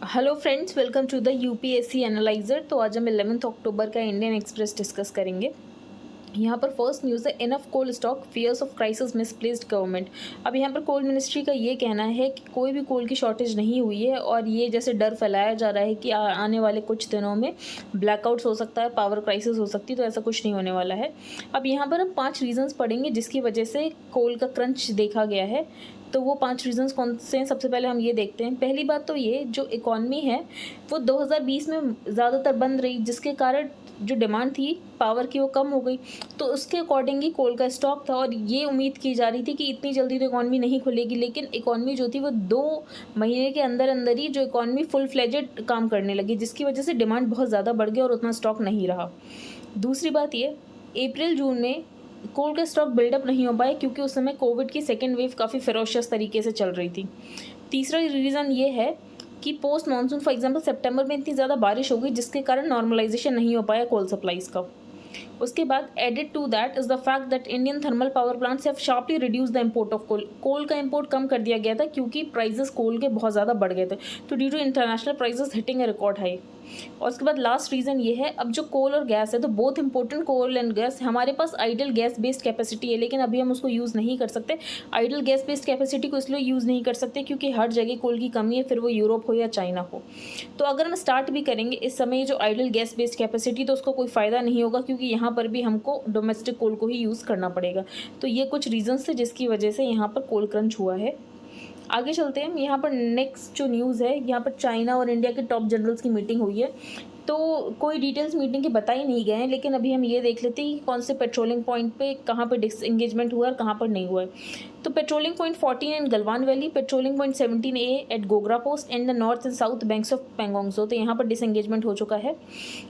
Hello friends, welcome to the UPSC analyser. तो आज हम 11 अक्टूबर का इंडियन एक्सप्रेस डिस्कस करेंगे। यहाँ पर फर्स्ट न्यूज़ है, enough coal stock, fears of crisis, misplaced government. अब यहाँ पर कोल मिनिस्ट्री का ये कहना है कि कोई भी कोल की शॉर्टेज नहीं हुई है और ये जैसे डर फैलाया जा रहा है कि आने वाले कुछ दिनों में ब्लैकआउट्स हो सकता है, पावर क्राइसिस हो सकती है, तो ऐसा कुछ नहीं होने वाला है। अब यहाँ पर हम 5 रीजंस पढ़ेंगे जिसकी वजह से कोल का क्रंच देखा गया है। तो वो 5 रीजंस कौन से हैं, सबसे पहले हम ये देखते हैं। पहली बात तो ये, जो इकॉनमी है वो 2020 में ज़्यादातर बंद रही, जिसके कारण जो डिमांड थी पावर की वो कम हो गई। तो उसके अकॉर्डिंग ही कोल का स्टॉक था और ये उम्मीद की जा रही थी कि इतनी जल्दी तो इकॉनमी नहीं खुलेगी, लेकिन इकॉनमी जो थी वो 2 महीने के अंदर अंदर ही जो इकॉनमी फुल फ्लेजेड काम करने लगी, जिसकी वजह से डिमांड बहुत ज़्यादा बढ़ गई और उतना स्टॉक नहीं रहा। दूसरी बात ये, अप्रैल जून में कोल का स्टॉक बिल्डअप नहीं हो पाया क्योंकि उस समय कोविड की सेकेंड वेव काफ़ी फेरोशियस तरीके से चल रही थी। तीसरा रीज़न ये है कि पोस्ट मानसून फॉर एग्जांपल सितंबर में इतनी ज़्यादा बारिश हो गई जिसके कारण नॉर्मलाइजेशन नहीं हो पाया कोल सप्लाईज़ का। उसके बाद added to that is the fact that Indian thermal power plants have sharply reduce the import of coal. Coal का इम्पोर्ट कम कर दिया गया था क्योंकि प्राइजेस कोल के बहुत ज़्यादा बढ़ गए थे, तो due to international prices hitting a record high. और उसके बाद लास्ट रीज़न ये है, अब जो कोल और गैस है तो both important, coal and gas, हमारे पास आइडल गैस बेस्ड कैपेसिटी है लेकिन अभी हम उसको यूज़ नहीं कर सकते। आइडल गैस बेस्ड कैपेसिटी को इसलिए यूज़ नहीं कर सकते क्योंकि हर जगह कोल की कमी है, फिर वो यूरोप हो या चाइना हो। तो अगर हम स्टार्ट भी करेंगे इस समय जो आइडल गैस बेस्ड कैपेसिटी, तो उसको कोई फ़ायदा नहीं होगा क्योंकि यहाँ पर भी हमको डोमेस्टिक कोल को ही यूज़ करना पड़ेगा। तो ये कुछ रीजंस थे जिसकी वजह से यहाँ पर कोल क्रंच हुआ है। आगे चलते हैं। यहाँ पर नेक्स्ट जो न्यूज़ है, यहाँ पर चाइना और इंडिया के टॉप जनरल्स की मीटिंग हुई है। तो कोई डिटेल्स मीटिंग के बताई नहीं गए हैं, लेकिन अभी हम ये देख लेते हैं कि कौन से पेट्रोलिंग पॉइंट पे कहाँ पर डिसएंगेजमेंट हुआ और कहाँ पर नहीं हुआ है। तो patrolling point 14 in Galwan valley, patrolling point 17A at Gogra post and the north and south banks of Pangong Tso, तो यहाँ पर डिसएंगेजमेंट हो चुका है।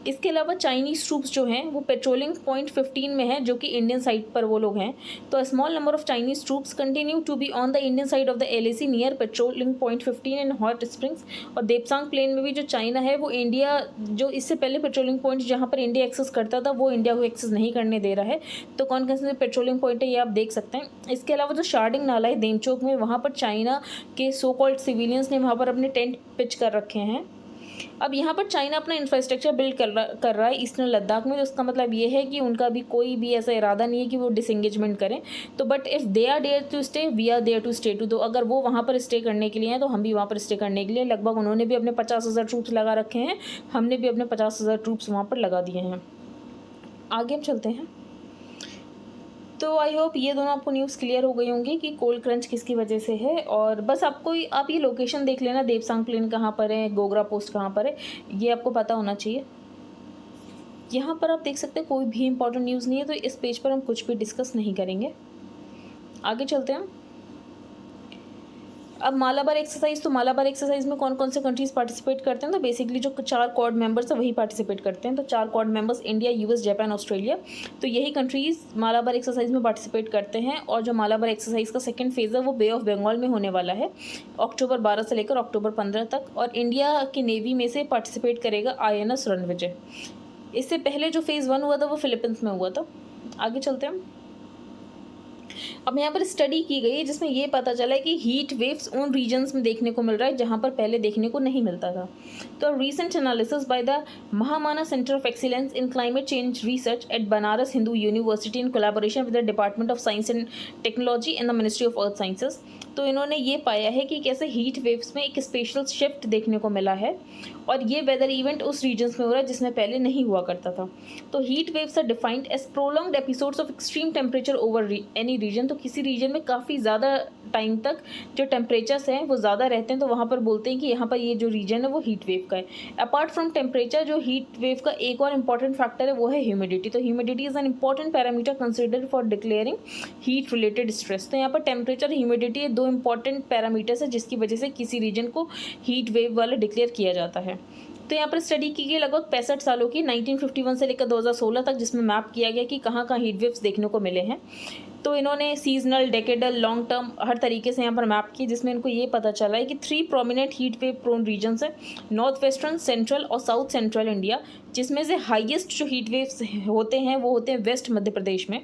इसके अलावा चाइनीज़ ट्रूप्स जो हैं वो पेट्रोलिंग पॉइंट 15 में है, जो कि इंडियन साइड पर वो लोग हैं। तो a small number of Chinese troops continue to be on the Indian side of the LAC near patrolling point 15 in Hot Springs. और देपसांग प्लेन में भी जो चाइना है वो इंडिया, जो इससे पहले पेट्रोलिंग पॉइंट जहाँ पर इंडिया एक्सेस करता था वो इंडिया को एक्सेस नहीं करने दे रहा है। तो कौन कौन से पेट्रोलिंग पॉइंट है ये आप देख सकते हैं। इसके अलावा जो शार्डिंग नाला है देमचोक में, वहाँ पर चाइना के सो कॉल्ड सिविलियंस ने वहाँ पर अपने टेंट पिच कर रखे हैं। अब यहाँ पर चाइना अपना इंफ्रास्ट्रक्चर बिल्ड कर रहा है ईस्टर्न लद्दाख में, तो उसका मतलब ये है कि उनका भी कोई भी ऐसा इरादा नहीं है कि वो डिसएंगेजमेंट करें। तो but if they are there to stay, we are there to stay too. तो अगर वो वहाँ पर स्टे करने के लिए हैं तो हम भी वहाँ पर स्टे करने के लिए, लगभग उन्होंने भी अपने 50,000 ट्रूप्स लगा रखे हैं, हमने भी अपने 50,000 ट्रूप्स वहाँ पर लगा दिए हैं। आगे हम चलते हैं। तो आई होप ये दोनों आपको न्यूज़ क्लियर हो गई होंगी कि कोल क्रंच किसकी वजह से है। और बस आप ये लोकेशन देख लेना, देपसांग प्लेन कहाँ पर है, गोगरा पोस्ट कहाँ पर है, ये आपको पता होना चाहिए। यहाँ पर आप देख सकते हैं कोई भी इंपॉर्टेंट न्यूज़ नहीं है, तो इस पेज पर हम कुछ भी डिस्कस नहीं करेंगे। आगे चलते हैं। अब मालाबार एक्सरसाइज, तो मालाबार एक्सरसाइज में कौन कौन से कंट्रीज़ पार्टिसिपेट करते हैं, तो बेसिकली जो 4 क्वाड मेंबर्स हैं वही पार्टिसिपेट करते हैं। तो 4 quad members India, US, Japan, Australia, तो यही कंट्रीज़ मालाबार एक्सरसाइज में पार्टिसिपेट करते हैं। और जो मालाबार एक्सरसाइज का सेकंड फेज़ है वो बे ऑफ बंगाल में होने वाला है, अक्टूबर 12 से लेकर अक्टूबर 15 तक। और इंडिया की नेवी में से पार्टिसिपेट करेगा INS रणविजय। इससे पहले जो फेज़ 1 हुआ था वो फिलीपींस में हुआ था। आगे चलते हैं। अब यहाँ पर स्टडी की गई है जिसमें ये पता चला है कि हीट वेव्स उन रीजन्स में देखने को मिल रहा है जहाँ पर पहले देखने को नहीं मिलता था। तो recent analysis by the Mahamana Centre of Excellence in Climate Change Research at Banaras Hindu University in collaboration with the Department of Science and Technology and the Ministry of Earth Sciences, तो इन्होंने ये पाया है कि कैसे हीट वेव्स में एक स्पेशल शिफ्ट देखने को मिला है और ये वेदर इवेंट उस रीजन्स में हो रहा है जिसमें पहले नहीं हुआ करता था। तो heat waves are defined as prolonged episodes of extreme temperature over any region. तो किसी रीजन में काफ़ी ज़्यादा टाइम तक जो टेम्परेचर्स हैं वो ज़्यादा रहते हैं, तो वहाँ पर बोलते हैं कि यहाँ पर ये जो रीजन है वो हीट वेव का है। अपार्ट फ्रॉम टेम्परेचर, जो हीट वेव का एक और इंपॉर्टेंट फैक्टर है वो है ह्यूमिडिटी। तो humidity is an important parameter considered for declaring heat related stress. तो यहाँ पर टेम्परेचर, ह्यूमिडिटी, ये 2 इंपॉर्टेंट पैरामीटर्स है जिसकी वजह से किसी रीजन को हीट वेव वाला डिक्लेयर किया जाता है। तो यहाँ पर स्टडी की गई लगभग 65 सालों की, 1951 से लेकर 2016 तक, जिसमें मैप किया गया कि कहाँ कहाँ हीट वेव्स देखने को मिले हैं। तो इन्होंने सीजनल, डेकेडल, लॉन्ग टर्म हर तरीके से यहाँ पर मैप की, जिसमें इनको ये पता चला है कि 3 prominent heat wave prone regions हैं, नॉर्थ वेस्टर्न, सेंट्रल और साउथ सेंट्रल इंडिया, जिसमें से हाईएस्ट जो हीट वेव्स होते हैं वो होते हैं वेस्ट मध्य प्रदेश में।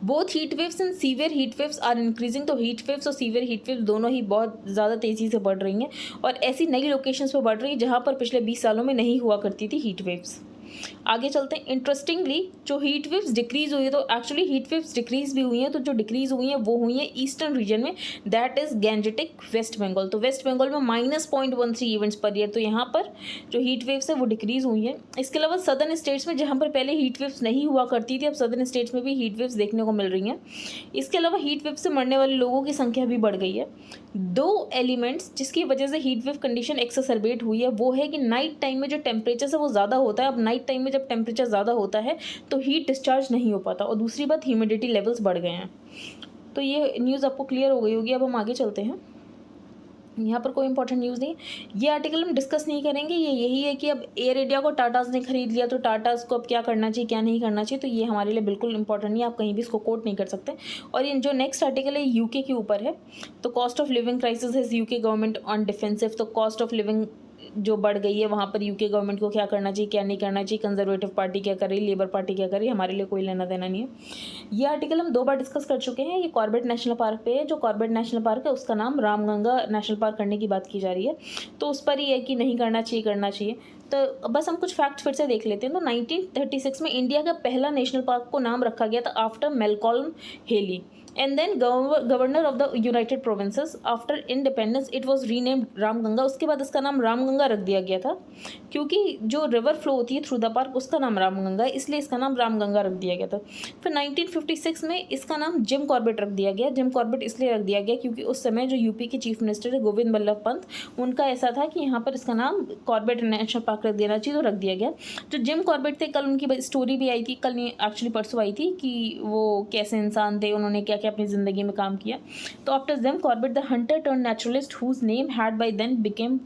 Both heat waves and severe heat waves are increasing. तो हीट वेव्स और सीवियर हीट वेव्स दोनों ही बहुत ज़्यादा तेज़ी से बढ़ रही हैं और ऐसी नई लोकेशंस पर बढ़ रही है जहाँ पर पिछले 20 सालों में नहीं हुआ करती थी हीट वेव्स। आगे चलते हैं। इंटरेस्टिंगली जो हीट वेव्स डिक्रीज हुई है, तो एक्चुअली हीट वेव्स डिक्रीज भी हुई हैं, तो जो डिक्रीज हुई हैं वो हुई हैं ईस्टर्न रीजन में, that is gangetic West Bengal. तो वेस्ट बंगाल में -0.13 इवेंट्स पर ईयर, तो यहाँ पर जो हीट वेव्स है वो डिक्रीज हुई हैं। इसके अलावा सदर्न स्टेट्स में जहाँ पर पहले हीट वेव्स नहीं हुआ करती थी, अब सदर्न स्टेट्स में भी हीट वेव्स देखने को मिल रही हैं। इसके अलावा हीट वेव से मरने वाले लोगों की संख्या भी बढ़ गई है। दो एलिमेंट्स जिसकी वजह से हीट वेव कंडीशन एक्सरबेट हुई है वो है कि नाइट टाइम में जो टेम्परेचर है वो ज़्यादा होता है। अब नाइट टाइम में जब टेम्परेचर ज़्यादा होता है तो हीट डिस्चार्ज नहीं हो पाता, और दूसरी बात ह्यूमिडिटी लेवल्स बढ़ गए हैं। तो ये न्यूज़ आपको क्लियर हो गई होगी। अब हम आगे चलते हैं। यहाँ पर कोई इंपॉर्टेंट न्यूज़ नहीं, ये आर्टिकल हम डिस्कस नहीं करेंगे। ये यही है कि अब एयर इंडिया को टाटाज ने खरीद लिया, तो टाटाज को अब क्या करना चाहिए क्या नहीं करना चाहिए, तो ये हमारे लिए बिल्कुल इंपॉर्टेंट नहीं है, आप कहीं भी इसको कोट नहीं कर सकते। और ये जो नेक्स्ट आर्टिकल है यूके के ऊपर है। तो कॉस्ट ऑफ लिविंग क्राइसिस है यूके गवर्नमेंट ऑन डिफेंसिव। तो कॉस्ट ऑफ लिविंग जो बढ़ गई है वहाँ पर यूके गवर्नमेंट को क्या करना चाहिए क्या नहीं करना चाहिए, कंजर्वेटिव पार्टी क्या कर रही है, लेबर पार्टी क्या कर रही है, हमारे लिए कोई लेना देना नहीं है। ये आर्टिकल हम 2 बार डिस्कस कर चुके हैं। ये कॉर्बेट नेशनल पार्क पे है। जो कॉर्बेट नेशनल पार्क है उसका नाम रामगंगा नेशनल पार्क करने की बात की जा रही है, तो उस पर ही है कि नहीं करना चाहिए करना चाहिए। तो बस हम कुछ फैक्ट्स फिर से देख लेते हैं। तो 1936 में इंडिया का पहला नेशनल पार्क को नाम रखा गया था after Malcolm Hailey, and then governor of the United Provinces. After independence it was renamed Ramganga. उसके बाद इसका नाम रामगंगा रख दिया गया था, क्योंकि जो रिवर फ्लो होती है थ्रू द पार्क उसका नाम रामगंगा है, इसलिए इसका नाम रामगंगा रख दिया गया था। फिर 1956 में इसका नाम जिम कॉर्बेट रख दिया गया। जिम कॉर्बेट इसलिए रख दिया गया क्योंकि उस समय जो यूपी के चीफ मिनिस्टर थे गोविंद बल्लभ पंत, उनका ऐसा था कि यहाँ पर इसका नाम कॉर्बेट नेशनल पार्क रख देना चाहिए, तो रख दिया गया। जो जिम कॉर्बेट थे, कल उनकी स्टोरी भी आई थी, कल नहीं एक्चुअली परसों आई थी, कि वो कैसे इंसान थे, उन्होंने क्या क्या अपनी ज़िंदगी में काम किया। तो after Jim Corbett the hunter turned naturalist whose name had by then became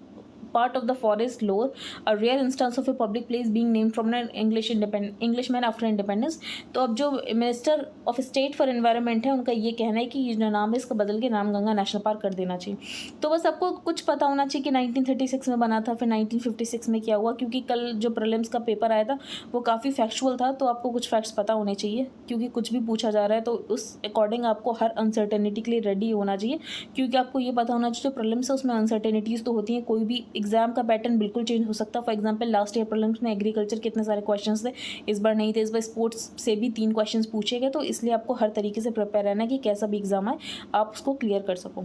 part of the forest lore, a rare instance of a public place being named from an Englishman after independence। तो अब जो minister of state for environment है उनका ये कहना है कि ये जो नाम है इसका बदल के रामगंगा नेशनल पार्क कर देना चाहिए। तो बस आपको कुछ पता होना चाहिए कि 1936 में बना था, फिर 1956 में क्या हुआ, क्योंकि कल जो प्रीलिम्स का पेपर आया था वो काफ़ी फैक्चुअल था, तो आपको कुछ फैक्ट्स पता होने चाहिए, क्योंकि कुछ भी पूछा जा रहा है तो उस अकॉर्डिंग आपको हर अनसर्टेनिटी के लिए रेडी होना चाहिए, क्योंकि आपको ये पता होना चाहिए जो प्रीलिम्स है उसमें अनसर्टेनिटीज़ तो होती हैं, कोई भी एग्जाम का पैटर्न बिल्कुल चेंज हो सकता है। For example last year prelims में एग्रीकल्चर कितने सारे क्वेश्चंस थे, इस बार नहीं थे। इस बार स्पोर्ट्स से भी 3 क्वेश्चंस पूछे गए, तो इसलिए आपको हर तरीके से प्रिपेयर रहना है कि कैसा भी एग्जाम आए आप उसको क्लियर कर सको।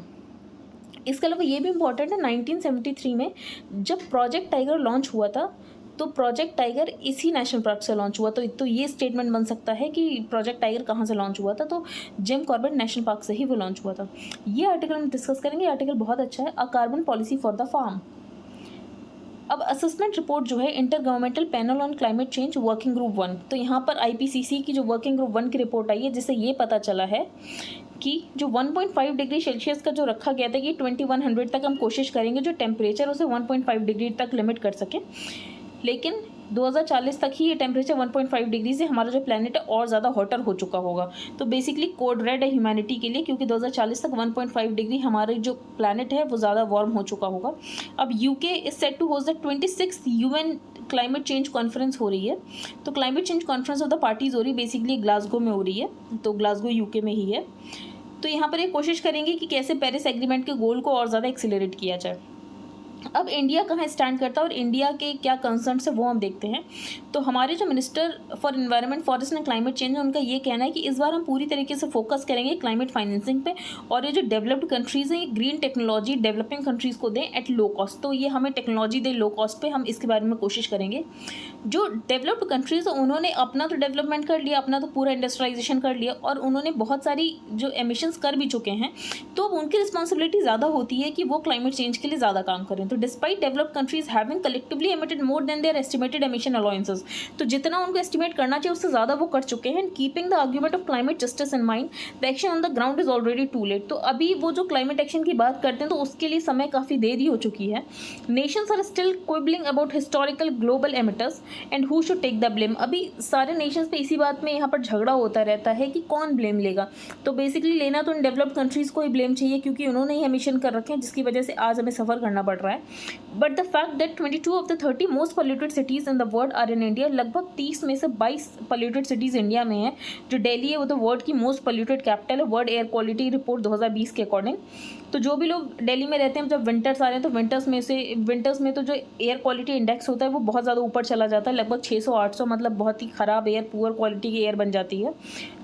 इसके अलावा ये भी इम्पॉर्टेंट है, 1973 में जब प्रोजेक्ट टाइगर लॉन्च हुआ था, तो प्रोजेक्ट टाइगर इसी नेशनल पार्क से लॉन्च हुआ। तो ये स्टेटमेंट बन सकता है कि प्रोजेक्ट टाइगर कहाँ से लॉन्च हुआ था, तो जिम कॉर्बेट नेशनल पार्क से ही वो लॉन्च हुआ था। ये आर्टिकल हम डिस्कस करेंगे। ये आर्टिकल बहुत अच्छा है, a carbon policy for the farm. अब असेसमेंट रिपोर्ट जो है intergovernmental panel on climate change working group 1, तो यहाँ पर IPCC की जो वर्किंग ग्रुप 1 की रिपोर्ट आई है, जिससे ये पता चला है कि जो 1.5 डिग्री सेल्सियस का जो रखा गया था कि 2100 तक हम कोशिश करेंगे जो टेम्परेचर उसे 1.5 डिग्री तक लिमिट कर सकें, लेकिन 2040 तक ही ये टेम्परेचर 1.5 डिग्री से हमारा जो प्लैनेट है और ज़्यादा हॉटर हो चुका होगा। तो बेसिकली कोड रेड है ह्यूमैनिटी के लिए, क्योंकि 2040 तक 1.5 डिग्री हमारे जो प्लैनेट है वो ज़्यादा वार्म हो चुका होगा। अब UK is set to host the 26th UN climate change conference हो रही है। तो climate change conference of the parties हो रही है, बेसिकली ग्लासगो में हो रही है, तो ग्लासगो UK में ही है। तो यहाँ पर ये कोशिश करेंगे कि कैसे पेरिस एग्रीमेंट के गोल को और ज़्यादा एक्सीलरेट किया जाए। अब इंडिया कहाँ स्टैंड करता है और इंडिया के क्या कंसर्न्स है वो हम देखते हैं। तो हमारे जो minister for environment forest and climate change है, उनका ये कहना है कि इस बार हम पूरी तरीके से फोकस करेंगे क्लाइमेट फाइनेंसिंग पे, और ये जो डेवलप्ड कंट्रीज़ हैं ग्रीन टेक्नोलॉजी डेवलपिंग कंट्रीज़ को दें एट लो कॉस्ट। तो ये हमें टेक्नोलॉजी दें लो कॉस्ट पे, हम इसके बारे में कोशिश करेंगे। जो डेवलप्ड कंट्रीज़ हैं उन्होंने अपना तो डेवलपमेंट कर लिया, अपना तो पूरा इंडस्ट्रियलाइजेशन कर लिया, और उन्होंने बहुत सारी जो एमिशंस कर भी चुके हैं, तो अब उनकी रिस्पॉन्सिबिलिटी ज़्यादा होती है कि वो क्लाइमेट चेंज के लिए ज़्यादा काम करें। तो despite developed countries having collectively emitted more than their estimated emission allowances, तो जितना उनको एस्टिमेट करना चाहिए उससे ज़्यादा वो कर चुके हैं। Keeping the argument of climate justice in mind, the action on the ground is already too late. तो अभी वो जो क्लाइमेट एक्शन की बात करते हैं तो उसके लिए समय काफ़ी देरी हो चुकी है। Nations are still quibbling about historical global emitters and who should take the blame. अभी सारे नेशंस पे इसी बात में यहाँ पर झगड़ा होता रहता है कि कौन ब्लेम लेगा। तो बेसिकली लेना तो इन डेवलप्ड कंट्रीज़ को ही ब्लेम चाहिए, क्योंकि उन्होंने ही एमिशन कर रखे हैं, जिसकी वजह से आज हमें सफ़र करना पड़ रहा है। But the fact that 22 of the 30 most polluted cities in the world are in India, लगभग 30 में से 22 पोल्यूटेड सिटीज़ इंडिया में है। जो दिल्ली है वो द वर्ल्ड की मोस्ट पोल्यूटेड कैपिटल है, वर्ल्ड एयर क्वालिटी रिपोर्ट 2020 के अकॉर्डिंग। तो जो भी लोग दिल्ली में रहते हैं, जब विंटर्स आ रहे हैं तो विंटर्स में तो जो एयर क्वालिटी इंडेक्स होता है वो बहुत ज़्यादा ऊपर चला जाता है, लगभग 600-800, मतलब बहुत ही ख़राब एयर, पुअर क्वालिटी की एयर बन जाती है।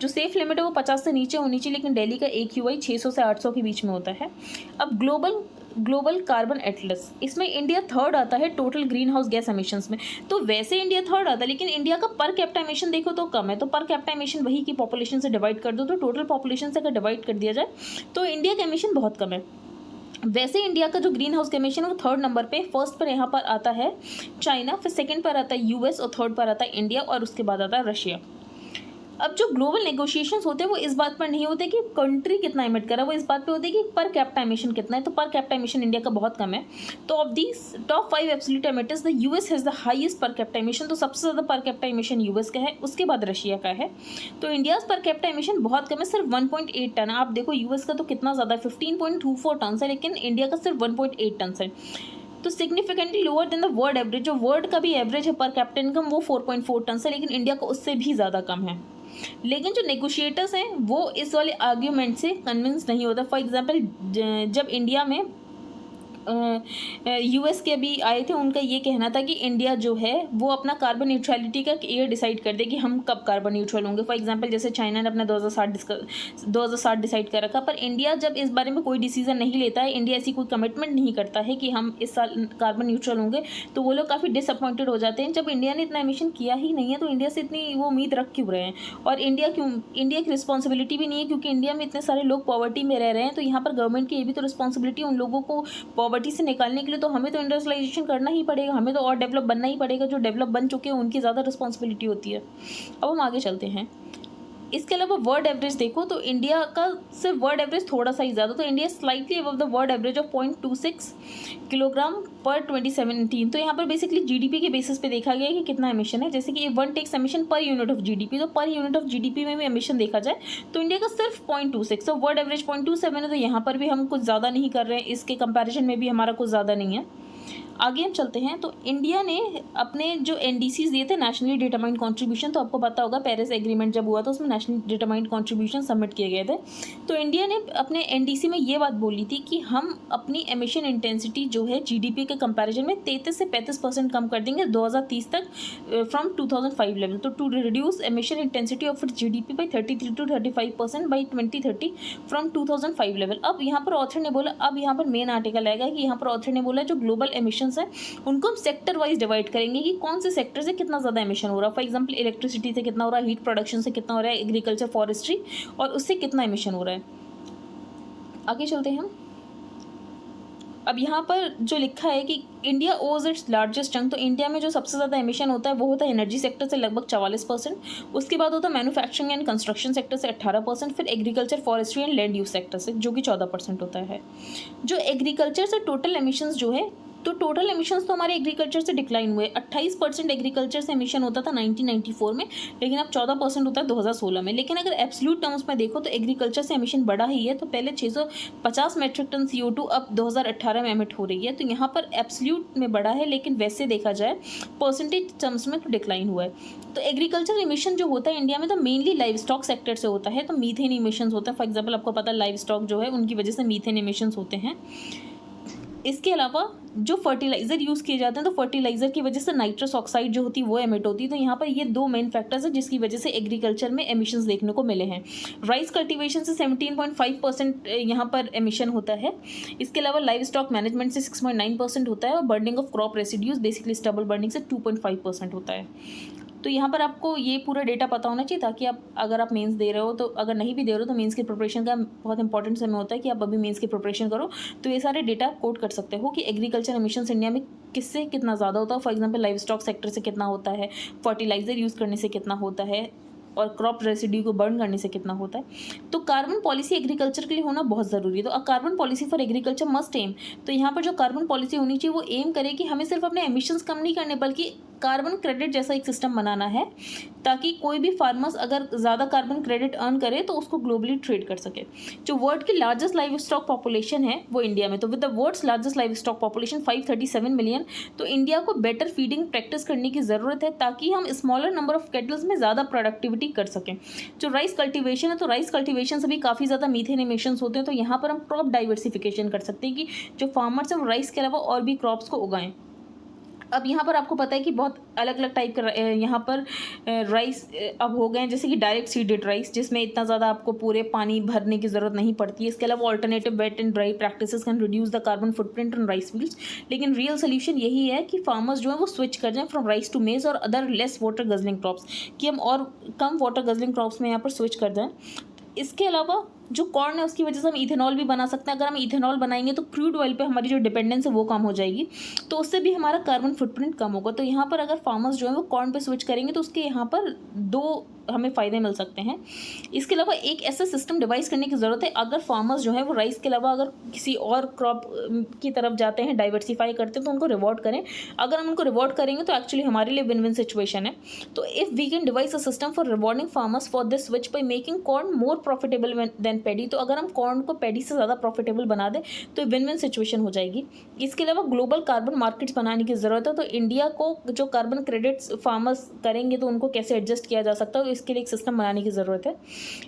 जो सेफ लिमिट है वो 50 से नीचे होनी चाहिए, लेकिन दिल्ली का AQI 600 से 800 के बीच में होता है। अब ग्लोबल कार्बन एटलस, इसमें इंडिया थर्ड आता है total green house gas emissions में। तो वैसे इंडिया थर्ड आता है, लेकिन इंडिया का पर कैपिटा एमिशन देखो तो कम है। तो पर कैपिटा एमिशन वही की पॉपुलेशन से डिवाइड कर दो, तो टोटल पॉपुलेशन से अगर डिवाइड कर दिया जाए तो इंडिया का एमिशन बहुत कम है। वैसे इंडिया का जो ग्रीन हाउस का एमिशन है वो थर्ड नंबर पे, फर्स्ट पर यहाँ पर आता है चाइना, फिर सेकंड पर आता है US और थर्ड पर आता है इंडिया, और उसके बाद आता है रशिया। अब जो ग्लोबल नेगोशिएशंस होते हैं वो इस बात पर नहीं होते कि कंट्री कितना एमिट कर रहा है, वो इस बात पे होते हैं कि पर कैपिटा एमिशन कितना है। तो पर कैपिटा एमिशन इंडिया का बहुत कम है। तो of these top 5 absolute emitters the US has the highest per capita emission. तो सबसे ज़्यादा पर कैपिटा एमिशन US का है, उसके बाद रशिया का है। तो इंडिया पर कैपिटा एमिशन बहुत कम है, सिर्फ 1.8 टन। आप देखो US का तो कितना ज़्यादा है, 15.24 टन है, लेकिन इंडिया का सिर्फ 1.8 टन है। तो significantly lower than the world average. जो वर्ल्ड का भी एवरेज है पर कैपिटा इनकम वो 4.4 टन है, लेकिन इंडिया का उससे भी ज़्यादा कम है। लेकिन जो नेगोशिएटर्स हैं वो इस वाले आर्ग्यूमेंट से कन्विंस नहीं होता। फॉर एग्जांपल जब इंडिया में US के अभी आए थे, उनका ये कहना था कि इंडिया जो है वो अपना कार्बन न्यूट्रलिटी का ईयर डिसाइड कर दे कि हम कब कार्बन न्यूट्रल होंगे। फॉर एग्जांपल जैसे चाइना ने अपना 2060 डिसाइड कर रखा, पर इंडिया जब इस बारे में कोई डिसीजन नहीं लेता है, इंडिया ऐसी कोई कमिटमेंट नहीं करता है कि हम इस साल कार्बन न्यूट्रल होंगे, तो वो लोग काफ़ी डिसअपॉइंटेड हो जाते हैं। जब इंडिया ने इतना एमिशन किया ही नहीं है तो इंडिया से इतनी वो उम्मीद रख क्यों रहे हैं। और इंडिया की रिस्पॉन्सिबिलिटी भी नहीं है, क्योंकि इंडिया में इतने सारे लोग पॉवर्टी में रह रहे हैं। तो यहाँ पर गवर्नमेंट की ये भी तो रिस्पॉन्सिबिलिटी है उन लोगों को पॉवर्टी से निकालने के लिए। तो हमें तो इंडस्ट्रियलाइजेशन करना ही पड़ेगा, हमें तो और डेवलप बनना ही पड़ेगा। जो डेवलप बन चुके हैं उनकी ज़्यादा रिस्पॉन्सिबिलिटी होती है। अब हम आगे चलते हैं। इसके अलावा वर्ल्ड एवरेज देखो तो इंडिया का सिर्फ वर्ल्ड एवरेज थोड़ा सा ही ज़्यादा, तो India slightly above the world average of 0.26 kilogram पर 2017। तो यहाँ पर बेसिकली GDP के बेसिस पे देखा गया है कि कितना एमिशन है। जैसे कि ये one tax emission per unit of GDP, तो पर यूनिट ऑफ GDP में भी एमिशन देखा जाए तो इंडिया का सिर्फ 0.26, तो वर्ल्ड एवरेज 0.27 है। तो यहाँ पर भी हम कुछ ज़्यादा नहीं कर रहे हैं, इसके कंपेरिजन में भी हमारा कुछ ज़्यादा नहीं है। आगे हम चलते हैं। तो इंडिया ने अपने जो NDCs दिए थे, नेशनली डिटरमाइंड कंट्रीब्यूशन, तो आपको पता होगा पेरिस एग्रीमेंट जब हुआ तो उसमें नेशनली डिटरमाइंड कंट्रीब्यूशन सबमिट किए गए थे। तो इंडिया ने अपने NDC में ये बात बोली थी कि हम अपनी एमिशन इंटेंसिटी जो है GDP के कंपैरिजन में 33 से 35% कम कर देंगे 2030 तक फ्रॉम 2005 लेवल। तो to reduce emission intensity of GDP by 33 to 35% by 2030 from 2005 level. अब यहाँ पर ऑथर ने बोला, अब यहाँ पर मेन आर्टिकल आएगा कि यहाँ पर ऑथर ने बोला जो ग्लोबल एमिशन है उनको हम सेक्टर वाइज डिवाइड करेंगे कि कौन से सेक्टर से कितना ज़्यादा एमिशन हो रहा है। फॉर एग्जांपल इलेक्ट्रिसिटी से कितना हो रहा है, हीट प्रोडक्शन से कितना हो रहा है, एग्रीकल्चर फॉरेस्ट्री, और उससे कितना एमिशन हो रहा है। आगे चलते हैं हम। अब यहाँ पर जो लिखा है कि इंडिया ओज इट्स लार्जेस्ट चंक, तो इंडिया में जो सबसे ज़्यादा एमिशन होता है वो होता है एनर्जी सेक्टर से लगभग 44%, उसके बाद होता है मैन्युफैक्चरिंग एंड कंस्ट्रक्शन सेक्टर से 18%, फिर agriculture forestry and land use sector से जो कि 14% होता है। जो एग्रीकल्चर से टोटल एमिशंस जो है, तो टोटल एमिशंस तो हमारे एग्रीकल्चर से डिक्लाइन हुए। 28% एग्रीकल्चर से एमिशन होता था 1994 में, लेकिन अब 14% होता है 2016 में। लेकिन अगर एब्सोल्यूट टर्म्स में देखो तो एग्रीकल्चर से एमिशन बढ़ा ही है। तो पहले 650 मेट्रिक टन CO2 अब 2018 में एमिट हो रही है। तो यहाँ पर एब्सोल्यूट में बढ़ा है, लेकिन वैसे देखा जाए परसेंटेज टर्म्स में तो डिक्लाइन हुआ है। तो एग्रीकल्चर एमिशन जो होता है इंडिया में तो मेनली लाइव स्टॉक सेक्टर से होता है। तो मीथेन एमिशंस होता है। फॉर एग्जाम्पल आपको पता है लाइव स्टॉक जो है उनकी वजह से मीथेन एमिशंस होते हैं। इसके अलावा जो फर्टिलाइज़र यूज़ किए जाते हैं तो फर्टिलाइज़र की वजह से नाइट्रस ऑक्साइड जो होती है वो एमिट होती है। तो यहाँ पर ये दो मेन फैक्टर्स हैं जिसकी वजह से एग्रीकल्चर में एमिशंस देखने को मिले हैं। राइस कल्टीवेशन से 17.5% यहाँ पर एमिशन होता है। इसके अलावा लाइव स्टॉक मैनेजमेंट से 6.9% होता है और burning of crop residues basically stubble burning से 2.5% होता है। तो यहाँ पर आपको ये पूरा डेटा पता होना चाहिए ताकि आप अगर आप मेंस दे रहे हो, तो अगर नहीं भी दे रहे हो तो मेंस की प्रिपरेशन का बहुत इंपॉर्टेंट समय होता है कि आप अभी मेंस की प्रिपरेशन करो तो ये सारे डेटा कोड कर सकते हो कि एग्रीकल्चर एमिशंस इंडिया में किससे कितना ज़्यादा होता है। For example live stock sector से कितना होता है, फर्टिलाइज़र यूज़ करने से कितना होता है और क्रॉप रेसिड्यू को बर्न करने से कितना होता है। तो कार्बन पॉलिसी एग्रीकल्चर के लिए होना बहुत ज़रूरी है। तो carbon policy for agriculture must aim, तो यहाँ पर जो कार्बन पॉलिसी होनी चाहिए वो एम करे कि हमें सिर्फ अपने एमिशंस कम नहीं करने बल्कि कार्बन क्रेडिट जैसा एक सिस्टम बनाना है ताकि कोई भी फार्मर्स अगर ज़्यादा कार्बन क्रेडिट अर्न करे तो उसको ग्लोबली ट्रेड कर सके। जो वर्ल्ड की लार्जेस्ट लाइव स्टॉक पॉपुलेशन है वो इंडिया में, तो with the world's largest livestock population 537 million, तो इंडिया को बेटर फीडिंग प्रैक्टिस करने की ज़रूरत है ताकि हम स्मॉलर नंबर ऑफ केटल्स में ज़्यादा प्रोडक्टिविटी कर सकें। जो राइस कल्टीवेशन है, तो राइस कल्टीवेशन से भी काफ़ी ज़्यादा मीथेन इमिशंस होते हैं, तो यहाँ पर हम क्रॉप डाइवर्सिफिकेशन कर सकते हैं कि जो फार्मर्स हैं वो राइस के अलावा और भी क्रॉप्स को उगाएं। अब यहाँ पर आपको पता है कि बहुत अलग अलग टाइप का यहाँ पर राइस अब हो गए हैं, जैसे कि डायरेक्ट सीडेड राइस जिसमें इतना ज़्यादा आपको पूरे पानी भरने की ज़रूरत नहीं पड़ती है। इसके अलावा alternative wet and dry practices can reduce the carbon footprint on rice fields. लेकिन रियल सोल्यूशन यही है कि फार्मर्स जो है वो स्विच कर जाएं फ्रॉम राइस टू मेज और other less water guzzling crops, कि हम और कम वाटर गजलिंग क्रॉप्स में यहाँ पर स्विच कर जाएँ। इसके अलावा जो कॉर्न है उसकी वजह से हम इथेनॉल भी बना सकते हैं। अगर हम इथेनॉल बनाएंगे तो क्रूड ऑयल पे हमारी जो डिपेंडेंस है वो कम हो जाएगी, तो उससे भी हमारा कार्बन फुटप्रिंट कम होगा। तो यहाँ पर अगर फार्मर्स जो है वो कॉर्न पे स्विच करेंगे तो उसके यहाँ पर दो हमें फ़ायदे मिल सकते हैं। इसके अलावा एक ऐसा सिस्टम डिवाइस करने की ज़रूरत है, अगर फार्मर्स जो है वो राइस के अलावा अगर किसी और क्रॉप की तरफ जाते हैं, डाइवर्सिफाई करते हैं, तो उनको रिवॉर्ड करें। अगर हम उनको रिवॉर्ड करेंगे तो एक्चुअली हमारे लिए विन विन सिचुएशन है। तो if we can devise a system for rewarding farmers for this switch by making corn more profitable than paddy, तो अगर हम कॉर्न को पैडी से ज़्यादा प्रॉफिटेबल बना दें तो विन विन सिचुएशन हो जाएगी। इसके अलावा ग्लोबल कार्बन मार्केट्स बनाने की ज़रूरत है, तो इंडिया को जो कार्बन क्रेडिट्स फार्मर्स करेंगे तो उनको कैसे एडजस्ट किया जा सकता है, तो इसके लिए एक सिस्टम बनाने की ज़रूरत है।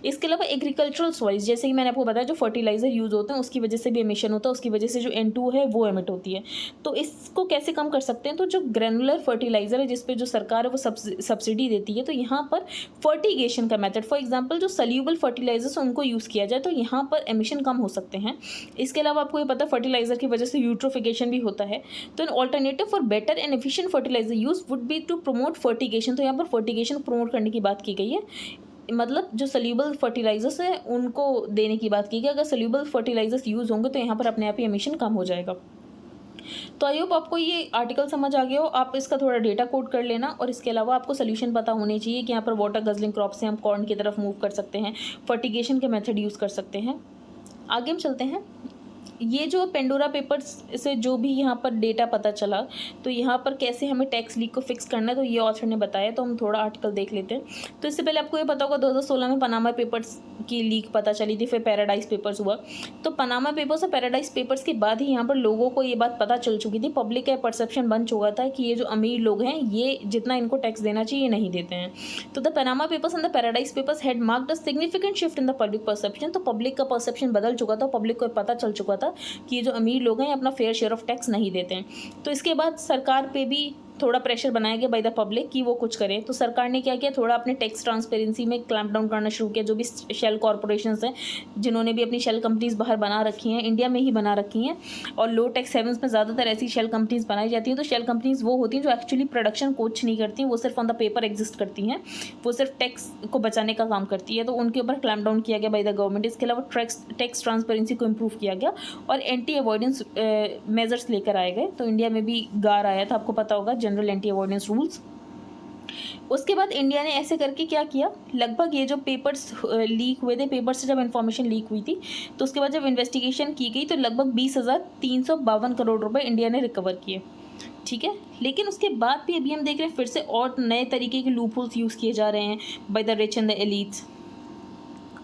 इसके अलावा एग्रीकल्चरल सॉइल्स, जैसे कि मैंने आपको बताया जो फर्टिलाइजर यूज़ होते हैं उसकी वजह से भी एमिशन होता है, उसकी वजह से जो N2 है वो एमिट होती है। तो इसको कैसे कम कर सकते हैं, तो जो ग्रेनुलर फर्टिलाइजर है जिस पे जो सरकार है वो सब्सिडी देती है, तो यहाँ पर फर्टिगेशन का मेथड, फॉर एग्जाम्पल जो सल्यूबल फर्टिलाइजर्स उनको यूज़ किया जाए तो यहाँ पर एमिशन कम हो सकते हैं। इसके अलावा आपको ये पता है फर्टिलाइजर की वजह से यूट्रोफिकेशन भी होता है। तो an alternative for better and efficient fertiliser use would be to promote fertigation, तो यहाँ पर फर्टिगेशन प्रमोट करने की बात की गई है, मतलब जो सल्यूबल फर्टिलाइजर्स है उनको देने की बात की गई। अगर सल्यूबल फर्टिलाइजर्स यूज़ होंगे तो यहाँ पर अपने आप ही एमिशन कम हो जाएगा। तो आई होप आपको ये आर्टिकल समझ आ गया हो, आप इसका थोड़ा डेटा कोड कर लेना, और इसके अलावा आपको सोल्यूशन पता होने चाहिए कि यहाँ पर वाटर गजलिंग क्रॉप से हम कॉर्न की तरफ मूव कर सकते हैं, फर्टिगेशन के मेथड यूज़ कर सकते हैं। आगे हम चलते हैं। ये जो पेंडोरा पेपर्स से जो भी यहाँ पर डेटा पता चला, तो यहाँ पर कैसे हमें टैक्स लीक को फिक्स करना है तो ये ऑथर ने बताया, तो हम थोड़ा आर्टिकल देख लेते हैं। तो इससे पहले आपको ये पता होगा 2016 में पनामा पेपर्स की लीक पता चली थी, फिर पैराडाइज पेपर्स हुआ। तो पनामा पेपर्स और पैराडाइज पेपर्स के बाद ही यहाँ पर लोगों को ये बात पता चल चुकी थी, पब्लिक का परसेप्शन बन चुका था कि ये जो अमीर लोग हैं ये जितना इनको टैक्स देना चाहिए ये नहीं देते हैं। तो the Panama papers and the paradise papers had marked a significant shift in the public perception, तो पब्लिक का परसेप्शन बदल चुका था, पब्लिक को पता चल चुका था कि ये जो अमीर लोग हैं अपना फेयर शेयर ऑफ टैक्स नहीं देते हैं। तो इसके बाद सरकार पे भी थोड़ा प्रेशर बनाया गया बाय द पब्लिक कि वो कुछ करें। तो सरकार ने क्या किया, थोड़ा अपने टैक्स ट्रांसपेरेंसी में क्लैम्प डाउन करना शुरू किया। जो भी शेल कॉर्पोरेशंस हैं जिन्होंने भी अपनी शेल कंपनीज बाहर बना रखी हैं, इंडिया में ही बना रखी हैं, और लो टैक्स हेवंस में ज़्यादातर ऐसी शेल कंपनीज बनाई जाती हैं। तो शेल कंपनीज वो होती हैं जो एक्चुअली प्रोडक्शन कुछ नहीं करती, वो सिर्फ ऑन द पेपर एग्जिस्ट करती हैं, वो सिर्फ टैक्स को बचाने का काम करती है। तो उनके ऊपर क्लैम्प डाउन किया गया बाय द गवर्नमेंट। इसके अलावा टैक्स ट्रांसपेरेंसी को इम्प्रूव किया गया और एंटी अवॉइडेंस मेजर्स लेकर आए गए। तो इंडिया में भी गार आया था, आपको पता होगा, जनरल एंटी अवॉइडेंस रूल्स। उसके बाद इंडिया ने ऐसे करके क्या किया, लगभग ये जो पेपर्स लीक हुए थे, पेपर से जब इन्फॉर्मेशन लीक हुई थी तो उसके बाद जब इन्वेस्टिगेशन की गई तो लगभग 20,352 करोड़ रुपए इंडिया ने रिकवर किए। ठीक है, लेकिन उसके बाद भी अभी हम देख रहे हैं फिर से और नए तरीके के लूप होल्स यूज़ किए जा रहे हैं by the rich and the elites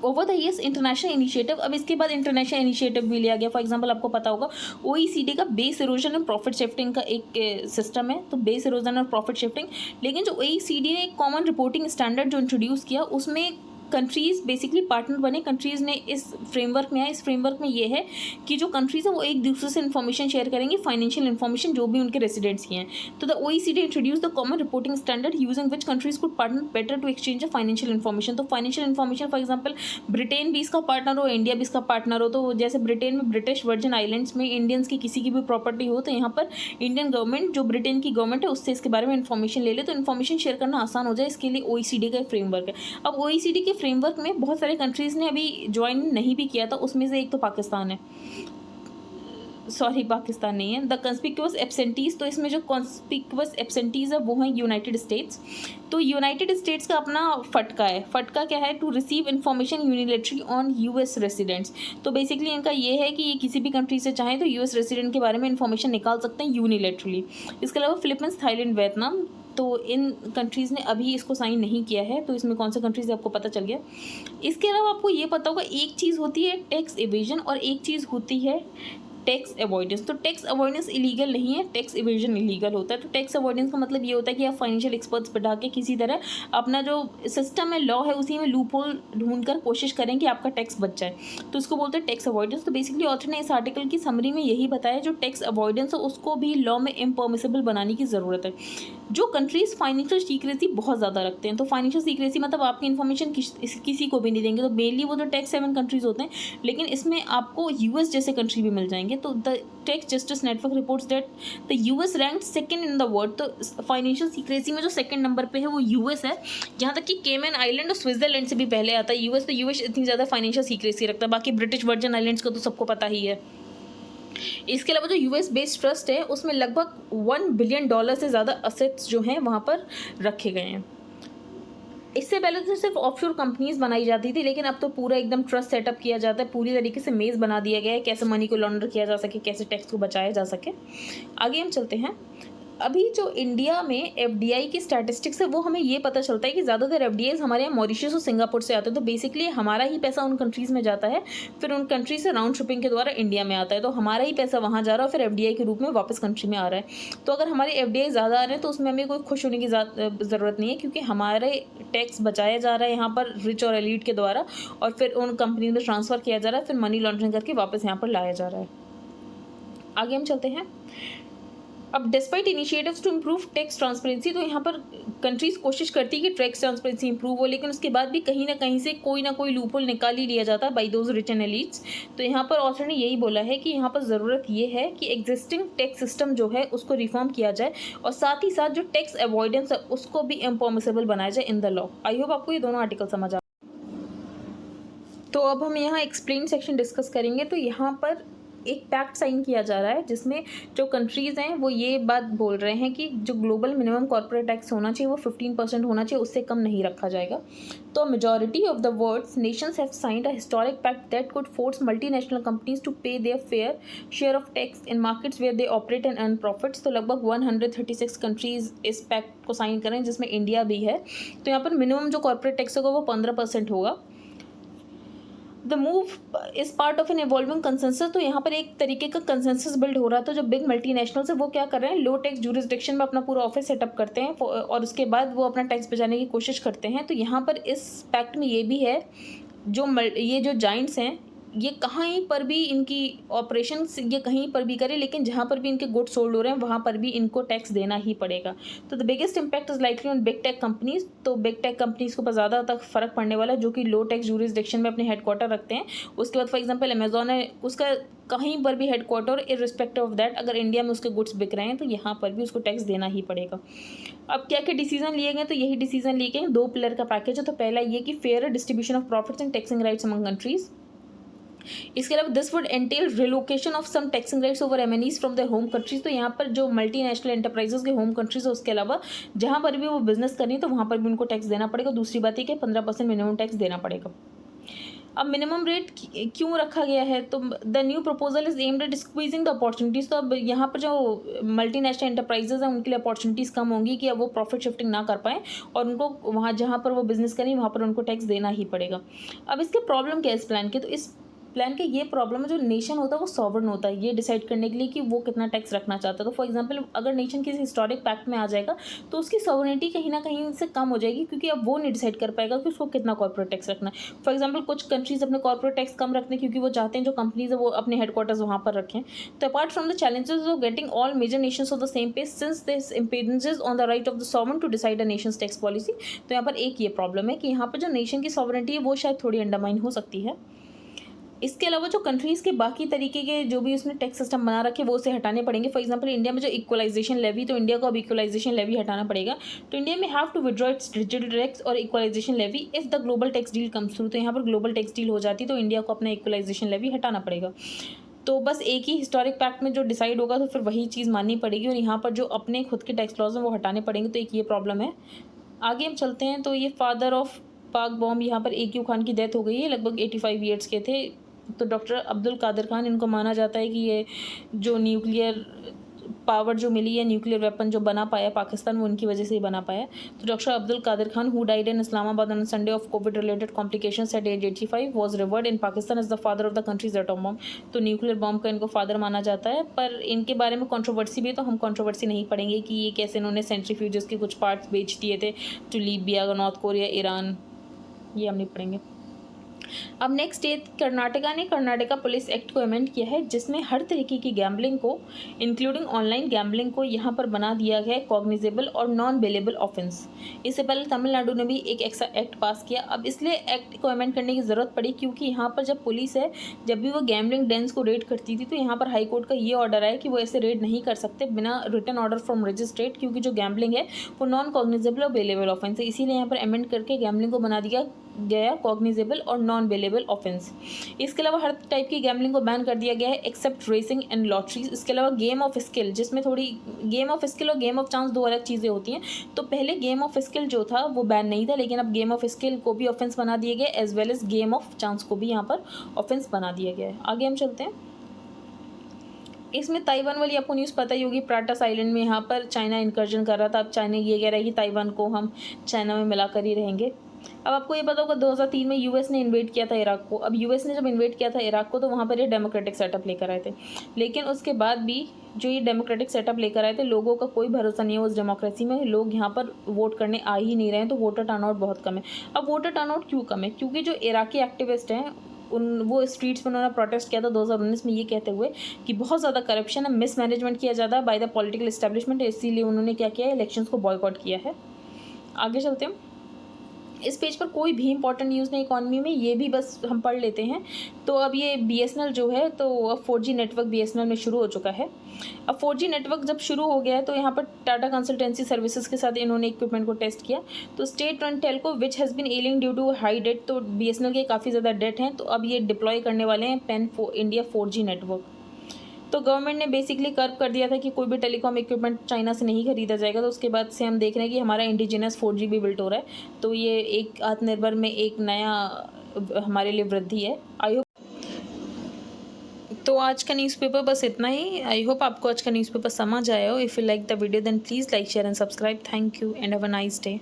over the years. International initiative, अब इसके बाद इंटरनेशनल इनिशिएटिव भी लिया गया। फॉर एग्जांपल आपको पता होगा OECD का बेस इरोजन और प्रॉफिट शिफ्टिंग का एक सिस्टम है, तो बेस इरोजन और प्रॉफिट शिफ्टिंग। लेकिन जो OECD ने एक कॉमन रिपोर्टिंग स्टैंडर्ड जो इंट्रोड्यूस किया उसमें कंट्रीज़ बेसिकली पार्टनर बने, कंट्रीज़ ने इस फ्रेमवर्क में आए। इस फ्रेमवर्क में ये है कि जो कंट्रीज़ है वो एक दूसरे से इन्फॉर्मेशन शेयर करेंगे, फाइनेंशियल इन्फॉर्मेशन जो भी उनके रेसिडेंट्स की हैं। तो the OECD introduce the common reporting standard using which countries could partner better to exchange financial information. तो financial information for example Britain भी इसका पार्टनर हो, इंडिया भी इसका पार्टनर हो। तो जैसे ब्रिटेन में ब्रिटिश वर्जिन आइलैंड्स में इंडियंस की किसी की भी प्रॉपर्टी हो तो यहाँ पर इंडियन गवर्नमेंट जो ब्रिटेन की गवर्नमेंट है उससे इसके बारे में इन्फॉर्मेशन ले ले, तो इन्फॉर्मेशन शेयर करना आसान हो जाए। इसके लिए OECD का फ्रेमवर्क है। अब OECD के फ्रेमवर्क में बहुत सारे कंट्रीज़ ने अभी ज्वाइन नहीं भी किया था, उसमें से एक तो पाकिस्तान है, सॉरी पाकिस्तान नहीं है, द कंस्पिक्यूअस एब्सेंटीज। तो इसमें जो कंस्पिक्यूअस एब्सेंटीज है वो हैं यूनाइटेड स्टेट्स। तो यूनाइटेड स्टेट्स का अपना फटका है, फटका क्या है, to receive information unilaterally on US residents. तो बेसिकली इनका ये है कि ये किसी भी कंट्री से चाहें तो US रेसिडेंट के बारे में इन्फॉर्मेशन निकाल सकते हैं यूनिलेटरली। इसके अलावा फिलीपींस, थाईलैंड, वियतनाम, तो इन कंट्रीज़ ने अभी इसको साइन नहीं किया है, तो इसमें कौन से कंट्रीज़ है आपको पता चल गया। इसके अलावा आपको ये पता होगा एक चीज़ होती है टैक्स इवेजन और एक चीज़ होती है टैक्स अवॉइडेंस। तो टैक्स अवॉइडेंस इलीगल नहीं है, टैक्स इवेजन इलीगल होता है। तो टैक्स अवॉइडेंस का मतलब ये होता है कि आप फाइनेंशियल एक्सपर्ट्स बैठा के किसी तरह अपना जो सिस्टम है, लॉ है, उसी में लूप होल ढूंढ कर कोशिश करें कि आपका टैक्स बच जाए, तो इसको बोलते हैं टैक्स अवॉइडेंस। तो बेसिकली ऑथर ने इस आर्टिकल की समरी में यही बताया, जो टैक्स अवॉइडेंस है उसको भी लॉ में इम्पॉर्मिसिबल बनाने की ज़रूरत है। जो कंट्रीज़ फाइनेंशियल सीक्रेसी बहुत ज़्यादा रखते हैं, तो फाइनेंशियल सीक्रेसी मतलब आपकी इन्फॉर्मेशन किसी को भी नहीं देंगे, तो मेनली वो जो टैक्स हेवन कंट्रीज़ होते हैं, लेकिन इसमें आपको यूएस जैसे कंट्री भी मिल जाएंगे। तो the tax justice network reports that the US rank second in the world. तो फाइनेंशियल सीक्रेसी में जो सेकंड नंबर पे है वो यूएस है, जहाँ तक कि केमन आइलैंड और स्विट्जरलैंड से भी पहले आता है यूएस। तो यूएस इतनी ज़्यादा फाइनेंशियल सीक्रेसी रखता है, बाकी ब्रिटिश वर्जिन आइलैंड्स का तो सबको पता ही है। इसके अलावा जो यूएस बेस्ड ट्रस्ट है उसमें लगभग $1 बिलियन से ज़्यादा असेट्स जो हैं वहाँ पर रखे गए हैं। इससे पहले तो सिर्फ ऑफशोर कंपनीज बनाई जाती थी, लेकिन अब तो पूरा एकदम ट्रस्ट सेटअप किया जाता है, पूरी तरीके से मेज़ बना दिया गया है कैसे मनी को लॉन्डर किया जा सके, कैसे टैक्स को बचाया जा सके। आगे हम चलते हैं। अभी जो इंडिया में एफडीआई की स्टैटिस्टिक्स है वो हमें ये पता चलता है कि ज़्यादातर एफडीआईज हमारे यहाँ मॉरिशस और सिंगापुर से आते हैं। तो बेसिकली हमारा ही पैसा उन कंट्रीज़ में जाता है, फिर उन कंट्री से राउंड शिपिंग के द्वारा इंडिया में आता है, तो हमारा ही पैसा वहाँ जा रहा है, फिर एफडीआई के रूप में वापस कंट्री में आ रहा है। तो अगर हमारे एफडीआई ज़्यादा आ रहे हैं तो उसमें हमें कोई खुश होने की ज़रूरत नहीं है, क्योंकि हमारे टैक्स बचाया जा रहा है यहाँ पर रिच और एलीट के द्वारा, और फिर उन कंपनी में ट्रांसफ़र किया जा रहा है, फिर मनी लॉन्ड्रिंग करके वापस यहाँ पर लाया जा रहा है। आगे हम चलते हैं। अब despite initiatives to improve tax transparency, तो यहाँ पर कंट्रीज़ कोशिश करती है कि टैक्स ट्रांसपेरेंसी इंप्रूव हो, लेकिन उसके बाद भी कहीं ना कहीं से कोई ना कोई लूपहोल निकाल ही लिया जाता है by those rich and elites. तो यहाँ पर ऑथर ने यही बोला है कि यहाँ पर ज़रूरत ये है कि एग्जिस्टिंग टैक्स सिस्टम जो है उसको रिफॉर्म किया जाए, और साथ ही साथ जो टैक्स अवॉइडेंस है उसको भी इम्पॉर्मिसिबल बनाया जाए in the law. I hope आपको ये दोनों आर्टिकल समझ आ। तो अब हम यहाँ एक्सप्लेन सेक्शन डिस्कस करेंगे। तो यहाँ पर एक पैक्ट साइन किया जा रहा है जिसमें जो कंट्रीज़ हैं वो ये बात बोल रहे हैं कि जो ग्लोबल मिनिमम कॉर्पोरेट टैक्स होना चाहिए वो 15% होना चाहिए, उससे कम नहीं रखा जाएगा। तो majority of the world's nations have signed a historic pact that could force multinational companies to pay their fair share of tax in markets where they operate and earn profits. तो लगभग 136 कंट्रीज़ इस pact को sign करें, जिसमें India भी है। तो यहाँ पर मिनिमम जो कॉर्पोरेट टैक्स होगा वो 15% होगा। The move is part of an evolving consensus. तो यहाँ पर एक तरीके का कंसेंसस बिल्ड हो रहा था। जो बिग मल्टीनेशनल्स है वो क्या कर रहे हैं, लो टैक्स जुरिसडिक्शन में अपना पूरा ऑफिस सेटअप करते हैं और उसके बाद वो अपना टैक्स बचाने की कोशिश करते हैं। तो यहाँ पर इस पैक्ट में ये भी है, ये जो जाइंट्स हैं ये कहीं पर भी इनकी ऑपरेशन ये कहीं पर भी करें, लेकिन जहाँ पर भी इनके गुड्स सोल्ड हो रहे हैं वहाँ पर भी इनको टैक्स देना ही पड़ेगा। तो the biggest impact is likely on big tech companies. तो बिग टेक कंपनीज के ऊपर ज़्यादा तक फ़र्क पड़ने वाला है, जो कि लो टैक्स जूरिसडिक्शन में अपने हेडक्वार्टर रखते हैं। उसके बाद फॉर एग्जाम्पल अमेजॉन है, उसका कहीं पर भी हेडक्वार्टर इर्रिस्पेक्टिव ऑफ दैट, अगर इंडिया में उसके गुड्स बिक रहे हैं तो यहाँ पर भी उसको टैक्स देना ही पड़ेगा। अब क्या क्या डिसीजन लिए गए, तो यही डिसीजन लिए गए 2 पिलर का पैकेज है। तो पहला ये कि fair distribution of profits and taxing rights among countries. इसके अलावा this would entail relocation of some taxing rights over MNEs from their home countries. तो यहाँ पर जो मल्टीनेशनल एंटरप्राइजेस के होम कंट्रीज है उसके अलावा जहाँ पर भी वो बिजनेस करें तो वहाँ पर भी उनको टैक्स देना पड़ेगा। दूसरी बात है कि 15% मिनिमम टैक्स देना पड़ेगा। अब मिनिमम रेट क्यों रखा गया है, तो the new proposal is aimed at squeezing the opportunities. तो अब यहाँ पर जो मल्टीनेशनल एंटरप्राइजेज हैं उनके लिए अपॉर्चुनिटीज़ कम होंगी कि अब वो प्रॉफिट शिफ्टिंग ना कर पाएँ, और उनको वहाँ जहाँ पर वो बिजनेस करें वहाँ पर उनको टैक्स देना ही पड़ेगा। अब इसके प्रॉब्लम क्या है इस प्लान के, तो इस प्लान के ये प्रॉब्लम है, जो नेशन होता है वो सॉवरन होता है ये डिसाइड करने के लिए कि वो कितना टैक्स रखना चाहता है। तो फॉर एग्जांपल अगर नेशन किसी हिस्टोरिक पैक्ट में आ जाएगा तो उसकी सॉवरनिटी कहीं ना कहीं से कम हो जाएगी, क्योंकि अब वो नहीं डिसाइड कर पाएगा कि उसको कितना कॉर्पोरेट टैक्स रखना है। फॉर एग्जाम्पल कुछ कंट्रीज अपने कॉर्पोरेट टैक्स कम रखते हैं क्योंकि वो चाहते हैं जो कंपनीज है वो अपने हेडक्वार्टर्स वहाँ पर रखें। तो apart from the challenges of getting all major nations of the same page, since this impedances on the right of the sovereign to decide a nation's tax policy. तो यहाँ पर एक ये प्रॉब्लम है कि यहाँ पर जो नेशन की सॉवरनिटी है वो शायद थोड़ी अंडरमाइन हो सकती है। इसके अलावा जो कंट्रीज़ के बाकी तरीके के जो भी उसने टैक्स सिस्टम बना रखे वो उसे हटाने पड़ेंगे। फॉर एग्जांपल इंडिया में जो इक्वलाइजेशन लेवी, तो इंडिया को अब इक्वलाइजेशन लेवी हटाना पड़ेगा। तो इंडिया में have to withdraw its digital tax और equalisation levy if the global tax deal comes through. तो यहाँ पर ग्लोबल टैक्स डील हो जाती तो इंडिया को अपना इक्वलाइजेशन लेवी हटाना पड़ेगा। तो बस एक ही हिस्टोरिक पैक्ट में जो डिसाइड होगा तो फिर वही चीज़ माननी पड़ेगी, और यहाँ पर जो अपने खुद के टैक्स लॉज हैं वो हटाने पड़ेंगे। तो एक ये प्रॉब्लम है। आगे हम चलते हैं। तो ये फादर ऑफ पाक बॉम्ब यहाँ पर AQ खान की डेथ हो गई है, लगभग 85 ईयर्स के थे। तो डॉक्टर अब्दुल कादिर खान, इनको माना जाता है कि ये जो न्यूक्लियर पावर जो मिली है, न्यूक्लियर वेपन जो बना पाया पाकिस्तान, वो उनकी वजह से ही बना पाया। तो doctor Abdul Qadir Khan, who died in Islamabad on Sunday of covid related complications at age 85, was revered in Pakistan as the father of the country's atom bomb. तो न्यूक्लियर बॉम्ब का इनको फादर माना जाता है, पर इनके बारे में कंट्रोवर्सी भी है, तो हम कंट्रोवर्सी नहीं पढ़ेंगे कि ये कैसे इन्होंने सेंट्रीफ्यूजेस के कुछ पार्ट्स बेच दिए थे to Libya, North Korea, Iran, ये हम नहीं पढ़ेंगे। अब नेक्स्ट स्टेट कर्नाटका ने कर्नाटका पुलिस एक्ट को अमेंड किया है, जिसमें हर तरीके की गैम्बलिंग को इंक्लूडिंग ऑनलाइन गैम्बलिंग को यहाँ पर बना दिया गया है कॉग्निजेबल और नॉन बेलेबल ऑफेंस। इससे पहले तमिलनाडु ने भी एक ऐसा एक्ट पास किया। अब इसलिए एक्ट को अमेंड करने की ज़रूरत पड़ी क्योंकि यहाँ पर जब पुलिस है, जब भी वो गैम्बलिंग डेंस को रेड करती थी, तो यहाँ पर हाई कोर्ट का ये ऑर्डर है कि वो ऐसे रेड नहीं कर सकते बिना रिटन ऑर्डर फ्रॉम रजिस्ट्रेट, क्योंकि जो गैम्बलिंग है वो नॉन कॉग्निजेबल और बेलेबल ऑफेंस है। इसीलिए यहाँ पर अमेंड करके गैम्बलिंग को बना दिया गया कॉग्निजेबल और नॉन बेलेबल ऑफेंस। इसके अलावा हर टाइप की गैम्बलिंग को बैन कर दिया गया है एक्सेप्ट रेसिंग एंड लॉटरीज। इसके अलावा गेम ऑफ स्किल, जिसमें थोड़ी गेम ऑफ स्किल और गेम ऑफ चांस दो अलग चीज़ें होती हैं। तो पहले गेम ऑफ स्किल जो था वो बैन नहीं था, लेकिन अब गेम ऑफ स्किल को भी ऑफेंस बना दिया गया as well as game of chance को भी यहाँ पर ऑफेंस बना दिया गया है। आगे हम चलते हैं। इसमें ताइवान वाली आपको न्यूज़ पता ही होगी, प्राटास आइलैंड में यहाँ पर चाइना इंकर्जन कर रहा था। अब चाइना ये कह रहा है कि ताइवान को हम चाइना में मिलाकर ही रहेंगे। अब आपको ये पता होगा 2003 में यूएस ने इन्वेट किया था इराक को। अब यूएस ने जब इन्वेट किया था इराक को, तो वहाँ पर ये डेमोक्रेटिक सेटअप लेकर आए थे, लेकिन उसके बाद भी जो ये डेमोक्रेटिक सेटअप लेकर आए थे, लोगों का कोई भरोसा नहीं है उस डेमोक्रेसी में। लोग यहाँ पर वोट करने आ ही नहीं रहे हैं, तो वोटर टर्नआउट बहुत कम है। अब वोटर टर्नआउट क्यों कम है? क्योंकि जो इराकी एक्टिविस्ट हैं वो स्ट्रीट्स पर उन्होंने प्रोटेस्ट किया था 2019 में, ये कहते हुए कि बहुत ज़्यादा करप्शन है, मिसमैनेजमेंट किया जाता है बाय द पॉलिटिकल एस्टेब्लिशमेंट। इसीलिए उन्होंने क्या किया है, इलेक्शंस को बॉयकॉट किया है। आगे चलते हैं। इस पेज पर कोई भी इंपॉर्टेंट न्यूज़ नहीं इकॉनमी में, ये भी बस हम पढ़ लेते हैं। तो अब ये बीएसएनएल जो है, तो अब 4G नेटवर्क बीएसएनएल में शुरू हो चुका है। अब 4G नेटवर्क जब शुरू हो गया है, तो यहाँ पर टाटा कंसल्टेंसी सर्विसेज के साथ इन्होंने इक्विपमेंट को टेस्ट किया। तो state run telco which has been ailing due to high debt, तो बीएसएनएल के काफ़ी ज़्यादा डेट हैं, तो अब ये डिप्लॉय करने वाले हैं पैन इंडिया 4G नेटवर्क। तो गवर्नमेंट ने बेसिकली कर्व कर दिया था कि कोई भी टेलीकॉम इक्विपमेंट चाइना से नहीं खरीदा जाएगा। तो उसके बाद से हम देख रहे हैं कि हमारा इंडिजिनस 4G भी बिल्ट हो रहा है। तो ये एक आत्मनिर्भर में एक नया हमारे लिए वृद्धि है। आई होप तो आज का न्यूज़पेपर बस इतना ही। आई होप आपको आज का न्यूज़पेपर समझ आया हो। If you like the video then please like, share and subscribe. Thank you and have a nice day.